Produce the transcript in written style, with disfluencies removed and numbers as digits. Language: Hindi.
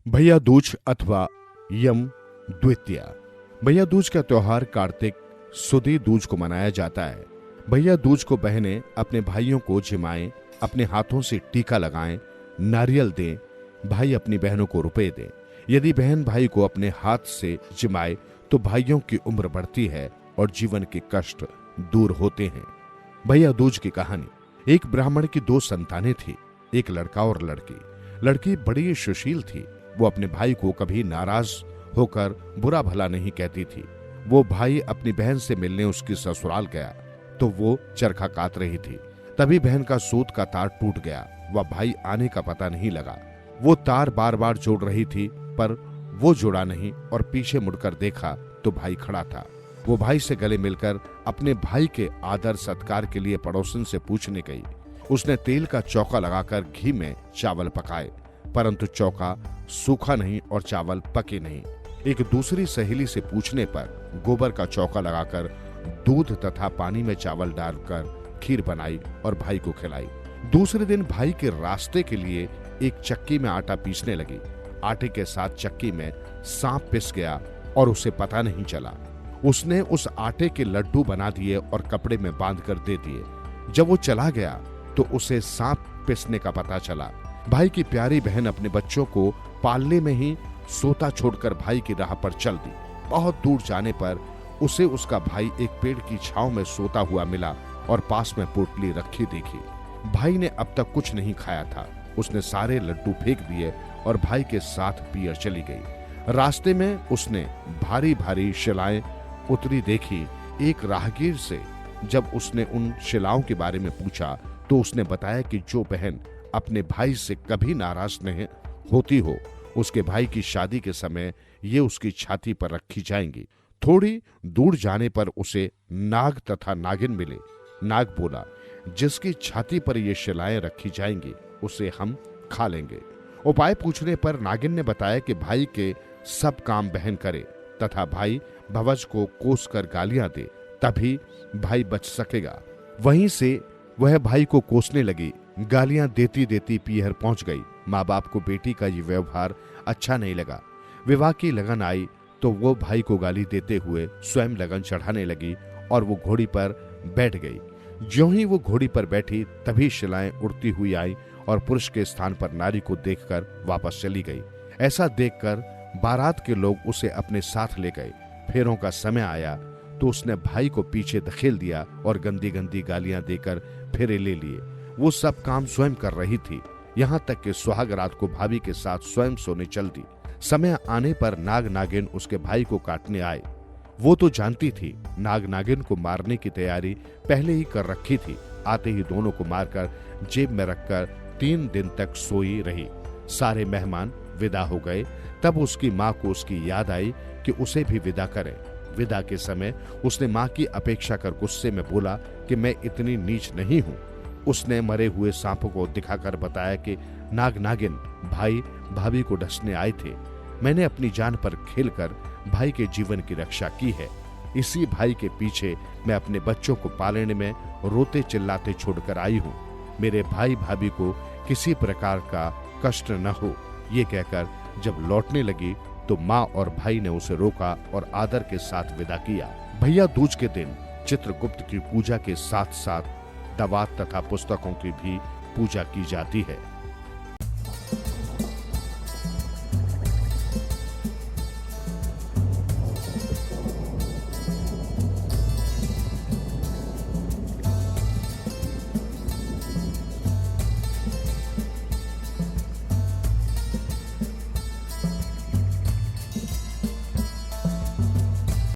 भैया दूज अथवा यम द्वितीया। भैया दूज का त्योहार कार्तिक सुदी दूज को मनाया जाता है। भैया दूज को बहनें अपने भाइयों को जिमाएं, अपने हाथों से टीका लगाएं, नारियल दें, भाई अपनी बहनों को रुपए दें। यदि बहन भाई को अपने हाथ से जिमाए तो भाइयों की उम्र बढ़ती है और जीवन के कष्ट दूर होते हैं। भैया दूज की कहानी। एक ब्राह्मण की दो संतानें थी, एक लड़का और लड़की। लड़की बड़ी सुशील थी। वो अपने भाई को कभी नाराज होकर बुरा भला नहीं कहती थी। वो भाई अपनी बहन से मिलने उसकी ससुराल गया तो वो चरखा काट रही थी। तभी बहन का सूत का तार टूट गया। वह भाई आने का पता नहीं लगा। वो तार बार बार जोड़ रही थी पर वो जुड़ा नहीं और पीछे मुड़कर देखा तो भाई खड़ा था। वो भाई से गले मिलकर अपने भाई के आदर सत्कार के लिए पड़ोसन से पूछने गई। उसने तेल का चौका लगाकर घी में चावल पकाए, परंतु चौका सूखा नहीं और चावल पके नहीं। एक दूसरी सहेली से पूछने पर गोबर का चौका लगाकर दूध तथा पानी में चावल डालकर खीर बनाई और भाई को खिलाई। दूसरे दिन भाई के रास्ते के लिए एक चक्की में आटा पीसने लगी। आटे के साथ चक्की में सांप पिस गया और उसे पता नहीं चला। उसने उस आटे के लड्डू बना दिए और कपड़े में बांधकर दे दिए। जब वो चला गया तो उसे सांप पिसने का पता चला। भाई की प्यारी बहन अपने बच्चों को पालने में ही सोता छोड़कर भाई की राह पर चल दी। बहुत दूर जाने पर उसे उसका भाई एक पेड़ की छांव में सोता हुआ मिला और पास में पोटली रखी देखी। भाई ने अब तक कुछ नहीं खाया था। उसने सारे लड्डू फेंक दिए और भाई के साथ पियर चली गई। रास्ते में उसने भारी भारी शिलाएं उतरी देखी। एक राहगीर से जब उसने उन शिलाओं के बारे में पूछा तो उसने बताया कि जो बहन अपने भाई से कभी नाराज नहीं होती हो, उसके भाई की शादी के समय ये उसकी छाती पर रखी जाएंगी। थोड़ी दूर जाने पर उसे नाग तथा नागिन मिले। नाग बोला, जिसकी छाती पर ये शिलाएं रखी जाएंगी उसे हम खा लेंगे। उपाय पूछने पर नागिन ने बताया कि भाई के सब काम बहन करे तथा भाई भवज को कोस कर गालियां दे, तभी भाई बच सकेगा। वहीं से वह भाई को कोसने लगी। गालियां देती देती पीहर पहुंच गई। माँ बाप को बेटी का ये व्यवहार अच्छा नहीं लगा। विवाह की लगन आई तो वो भाई को गाली देते हुए स्वयं लगन चढ़ाने लगी और वो घोड़ी पर बैठ गई। ज्यों ही वो घोड़ी पर बैठी तभी शिलाएं उड़ती हुई आई और पुरुष के स्थान पर नारी को देखकर वापस चली गई। ऐसा देखकर बारात के लोग उसे अपने साथ ले गए। फेरों का समय आया तो उसने भाई को पीछे धकेल दिया और गंदी गंदी गालियां देकर फेरे ले लिए। वो सब काम स्वयं कर रही थी, यहाँ तक कि सुहाग रात को भाभी के साथ स्वयं सोने चल दी। समय आने पर नाग नागिन उसके भाई को काटने आए। वो तो जानती थी नाग नागिन को मारने की तैयारी पहले ही कर रखी थी। आते ही दोनों को मारकर जेब में रखकर 3 दिन तक सोई रही। सारे मेहमान विदा हो गए। तब उसकी माँ को उसकी याद आई कि उसे भी विदा करें। विदा के समय उसने माँ की अपेक्षा कर गुस्से में बोला कि मैं इतनी नीच नहीं हूँ। उसने मरे हुए सांपों को दिखाकर बताया कि नाग नागिन भाई भाभी को डसने आए थे। मैंने अपनी जान पर खेलकर भाई के जीवन की रक्षा की है। इसी भाई के पीछे मैं अपने बच्चों को पालने में रोते चिल्लाते छोड़कर आई हूँ। मेरे भाई भाभी को किसी प्रकार का कष्ट न हो। ये कहकर जब लौटने लगी तो माँ और भाई ने उसे रोका और आदर के साथ विदा किया। भैया दूज के दिन चित्रगुप्त की पूजा के साथ साथ दवात तथा पुस्तकों की भी पूजा की जाती है।